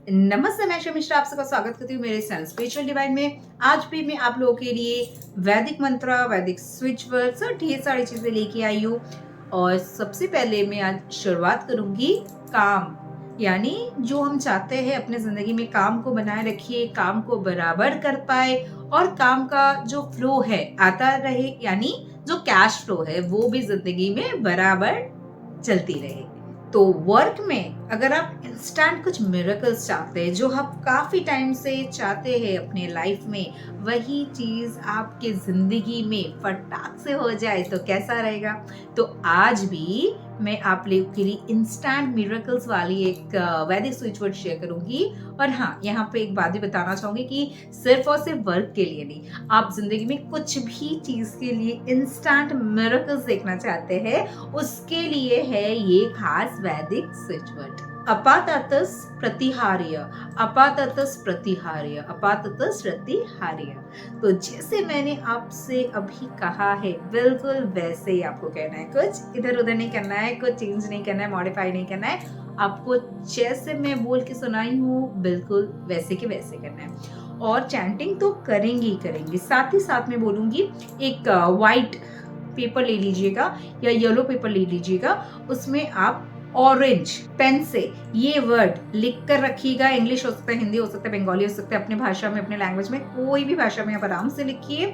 नमस्ते, मैं शर्मिष्ठा मिश्रा आप सबका स्वागत करती हूँ मेरे चैनल स्पिरिचुअल डिवाइन में। आज भी मैं आप लोगों के लिए वैदिक मंत्र, वैदिक स्विच वर्ड्स और ढेर सारी चीजें लेके आई हूँ। और सबसे पहले मैं आज शुरुआत करूंगी काम, यानी जो हम चाहते हैं अपने जिंदगी में काम को बनाए रखिए, काम को बराबर कर पाए और काम का जो फ्लो है आता रहे, यानी जो कैश फ्लो है वो भी जिंदगी में बराबर चलती रहे। तो वर्क में अगर आप इंस्टेंट कुछ मिरेकल्स चाहते हैं, जो आप काफी टाइम से चाहते हैं अपने लाइफ में, वही चीज आपके जिंदगी में फटाक से हो जाए तो कैसा रहेगा। तो आज भी मैं आप लोगों के लिए इंस्टेंट मिरेकल्स वाली एक वैदिक स्विच वर्ड शेयर करूंगी। और हाँ, यहाँ पे एक बात भी बताना चाहूंगी कि सिर्फ और सिर्फ वर्क के लिए नहीं, आप जिंदगी में कुछ भी चीज के लिए इंस्टेंट मिरेकल्स देखना चाहते हैं, उसके लिए है ये खास वैदिक स्विच वर्ड। अपाततस प्रतिहार्य, अपाततस प्रतिहार्य, अपाततस प्रतिहार्य। तो जैसे मैंने आपसे अभी कहा है, बिल्कुल वैसे ही आपको कहना है। कुछ इधर उधर नहीं करना है, कुछ चेंज नहीं करना है, मॉडिफाई नहीं करना है। आपको जैसे मैं बोल के सुनाई हूँ, बिल्कुल वैसे के वैसे करना है। और चैंटिंग तो करेंगे ही करेंगे, साथ ही साथ में बोलूंगी एक व्हाइट पेपर ले लीजिएगा या येलो पेपर ले लीजिएगा, उसमें आप ऑरेंज पेन से ये वर्ड लिख कर रखिएगा। इंग्लिश हो सकता है, हिंदी हो सकता है, बंगाली हो सकता है, अपने भाषा में, अपने लैंग्वेज में, कोई भी भाषा में आप आराम से लिखिए।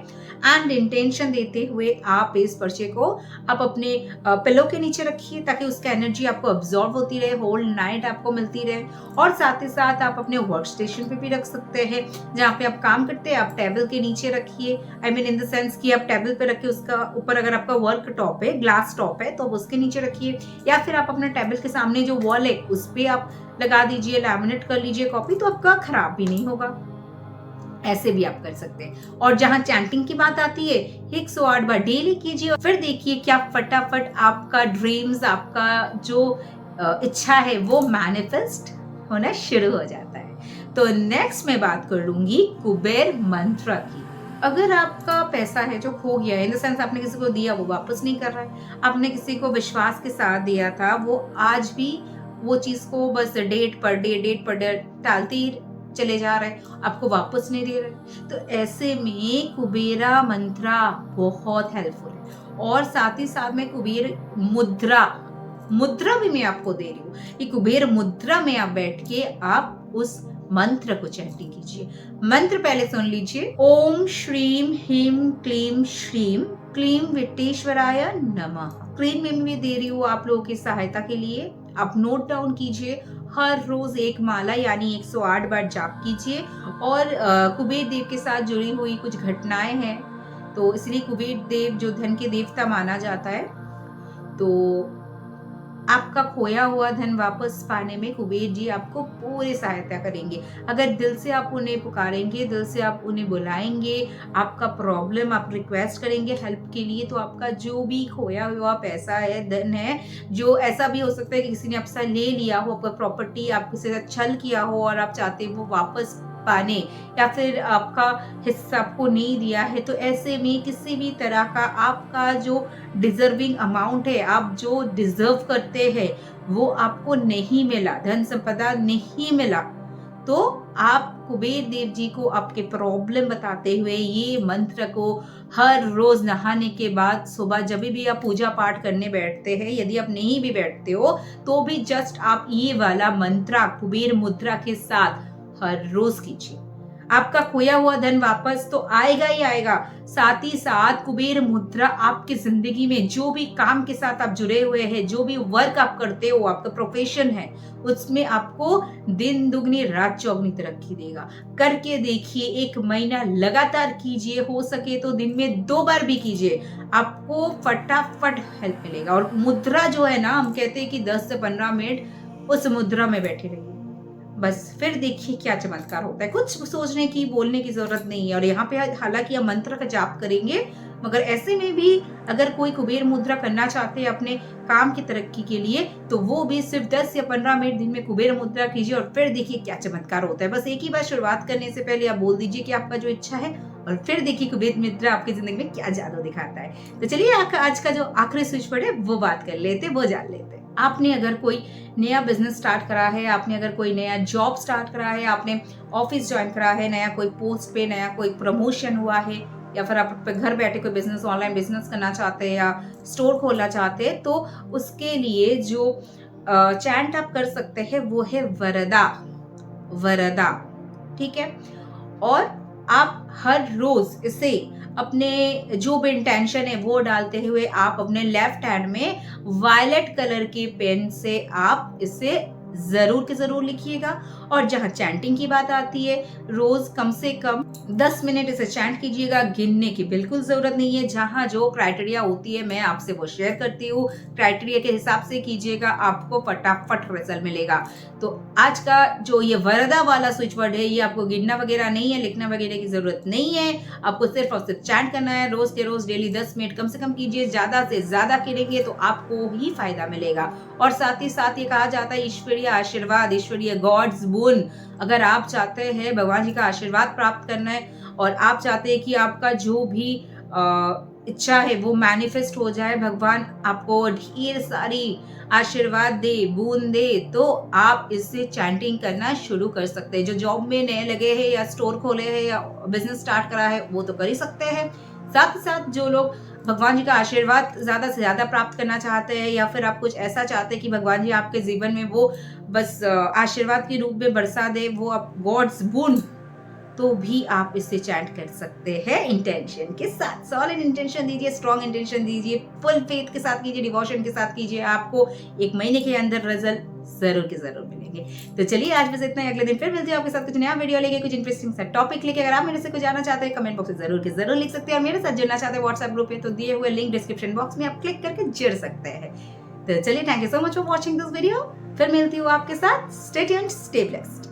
एंड इंटेंशन देते हुए आप इस पर्चे को आप अपने पिलो के नीचे रखिए, ताकि उसका एनर्जी आपको अब्सॉर्ब होती रहे, होल नाइट आपको मिलती रहे। और साथ ही साथ आप अपने वर्क स्टेशन पे भी रख सकते हैं, जहाँ पे आप काम करते हैं, आप टेबल के नीचे रखिए। I mean in the sense कि आप टेबल पे रखिए, उसका ऊपर अगर आपका वर्क टॉप है, ग्लास टॉप है, तो आप उसके नीचे रखिए। या फिर आप अपने टेबल के सामने जो वॉल है उस पे आप लगा दीजिए, लैमिनेट कर लीजिए कॉपी, तो आपका खराब भी नहीं होगा। ऐसे भी आप कर सकते हैं। और जहां चैंटिंग की बात आती है, 108 बार डेली कीजिए और फिर देखिए क्या फटाफट आपका ड्रीम्स, आपका जो इच्छा है वो मैनिफेस्ट होना शुरू हो जाता है। तो नेक्स्ट मैं बात कर लूंगी कुबेर मंत्र की। अगर आपका पैसा है जो खो गया है, इन द सेंस आपने किसी को दिया वो वापस नहीं कर रहा है, आपने किसी को विश्वास के साथ दिया था, वो आज भी वो चीज को बस डेट पर डे टालते ही चले जा रहे हैं, आपको वापस नहीं दे रहे, तो ऐसे में कुबेरा मंत्रा बहुत हेल्पफुल है। और साथ ही साथ में कुबेर मुद्रा, मुद्रा भी मैं आपको दे रही हूँ कि कुबेर मुद्रा में आप बैठ के आप उस मंत्र को चैंटिंग कीजिए। मंत्र पहले सुन लीजिए। ओम श्रीम ह्रीम क्लीम श्रीम क्लीम विट्टेश्वराय नमः। क्लीम में भी दे रही हूँ आप लोगों की सहायता के लिए, आप नोट डाउन कीजिए। हर रोज एक माला यानी 108 बार जाप कीजिए। और कुबेर देव के साथ जुड़ी हुई कुछ घटनाएं हैं, तो इसलिए कुबेर देव जो धन के देवता माना जाता है, तो आपका खोया हुआ धन वापस पाने में कुबेर जी आपको पूरी सहायता करेंगे। अगर दिल से आप उन्हें पुकारेंगे, दिल से आप उन्हें बुलाएंगे, आपका प्रॉब्लम आप रिक्वेस्ट करेंगे हेल्प के लिए, तो आपका जो भी खोया हुआ पैसा है, धन है, जो ऐसा भी हो सकता है कि किसी ने आपसे ले लिया हो, आपका प्रॉपर्टी, आप किसी से छल किया हो और आप चाहते हो वो वापस पाने, या फिर आपका हिस्सा आपको नहीं दिया है, तो ऐसे में किसी भी तरह का आपका जो डिजर्विंग अमाउंट है, आप जो डिजर्व करते हैं, वो आपको नहीं मिला, धन संपदा नहीं मिला, तो आप कुबेर देव जी को आपके प्रॉब्लम बताते हुए ये मंत्र को हर रोज नहाने के बाद सुबह जब भी आप पूजा पाठ करने बैठते हैं, यदि आप नहीं भी बैठते हो तो भी जस्ट आप ये वाला मंत्र कुबेर मुद्रा के साथ हर रोज कीजिए। आपका खोया हुआ धन वापस तो आएगा ही आएगा, साथ ही साथ कुबेर मुद्रा आपकी जिंदगी में जो भी काम के साथ आप जुड़े हुए हैं, जो भी वर्क आप करते हो, आपका प्रोफेशन है, उसमें आपको दिन दुगनी रात चौगनी तरक्की देगा। करके देखिए, 1 महीना लगातार कीजिए, हो सके तो दिन में 2 बार भी कीजिए, आपको फटाफट हेल्प मिलेगा। और मुद्रा जो है ना, हम कहते हैं कि 10 से 15 मिनट उस मुद्रा में बैठे रहिए, बस फिर देखिए क्या चमत्कार होता है। कुछ सोचने की, बोलने की जरूरत नहीं है। और यहाँ पे हालांकि हम मंत्र का जाप करेंगे, मगर ऐसे में भी अगर कोई कुबेर मुद्रा करना चाहते हैं अपने काम की तरक्की के लिए, तो वो भी सिर्फ 10 या 15 मिनट दिन में कुबेर मुद्रा कीजिए और फिर देखिए क्या चमत्कार होता है। बस एक ही बार शुरुआत करने से पहले आप बोल दीजिए कि आपका जो इच्छा है, और फिर देखिए कुबेर मुद्रा आपकी जिंदगी में क्या जादू दिखाता है। तो चलिए आज का जो आखिरी स्विच वर्ड है वो बात कर लेते, वो जान लेते। आपने अगर कोई नया बिजनेस स्टार्ट करा है, आपने अगर कोई नया जॉब स्टार्ट करा है, आपने ऑफिस ज्वाइन करा है, नया कोई पोस्ट पे नया कोई प्रमोशन हुआ है, या फिर आप घर बैठे कोई बिजनेस ऑनलाइन बिजनेस करना चाहते हैं या स्टोर खोलना चाहते हैं, तो उसके लिए जो चैंट आप कर सकते हैं वो है वरदा। वरदा, ठीक है। और आप हर रोज इसे अपने जो भी इंटेंशन है वो डालते हुए आप अपने लेफ्ट हैंड में वायलेट कलर के पेन से आप इसे जरूर के जरूर लिखिएगा। और जहां चैंटिंग की बात आती है, रोज कम से कम 10 मिनट इसे चैंट कीजिएगा, गिनने की बिल्कुल जरूरत नहीं है। जहां जो क्राइटेरिया होती है मैं आपसे वो शेयर करती हूँ, क्राइटेरिया के हिसाब से कीजिएगा, आपको फटाफट रिजल्ट मिलेगा। तो आज का जो ये वरदा वाला स्विच वर्ड है, ये आपको गिनना वगैरह नहीं है, लिखना वगैरह की जरूरत नहीं है, आपको सिर्फ और सिर्फ चैंट करना है। रोज के रोज डेली 10 मिनट कम से कम कीजिए, ज्यादा से ज्यादा करेंगे तो आपको ही फायदा मिलेगा। और साथ ही साथ ये कहा जाता है ईश्वरीय आशीर्वाद, ईश्वरीय गॉड्स बोन, अगर आप चाहते हैं भगवान जी का आशीर्वाद प्राप्त करना है और आप चाहते हैं कि आपका जो भी इच्छा है वो मैनिफेस्ट हो जाए, भगवान आपको ढेर सारी आशीर्वाद दे, बूंद दे, तो आप इससे चैंटिंग करना शुरू कर सकते हैं। जो जॉब में नए लगे हैं या स्टोर खोले हैं या बिजनेस स्टार्ट करा है वो तो कर ही सकते हैं। साथ ही साथ जो लोग भगवान जी का आशीर्वाद ज्यादा से ज्यादा प्राप्त करना चाहते हैं, या फिर आप कुछ ऐसा चाहते हैं कि भगवान जी आपके जीवन में वो बस आशीर्वाद के रूप में बरसा दे, वो आप गॉड्स बून, तो भी आप इससे चैंट कर सकते हैं इंटेंशन के साथ। सॉलिड इंटेंशन दीजिए, स्ट्रॉन्ग इंटेंशन दीजिए, फुल फेथ के साथ कीजिए, डिवोशन के साथ कीजिए, आपको 1 महीने के अंदर रिजल्ट जरूर के जरूर मिलेंगे। तो चलिए आज बस इतना ही, अगले दिन फिर मिलते हैं आपके साथ कुछ नया वीडियो लेके, कुछ इंटरेस्टिंग सा टॉपिक लेके। अगर आप मेरे से कुछ जानना चाहते हैं कमेंट बॉक्स में जरूर के जरूर लिख सकते हैं, और मेरे साथ जुड़ना चाहते हैं व्हाट्सएप ग्रुप पे, तो दिए हुए लिंक डिस्क्रिप्शन बॉक्स में आप क्लिक करके जुड़ सकते हैं। तो चलिए, thank you so much for watching this video. फिर मिलती हूँ आपके साथ। Stay tuned, stay blessed.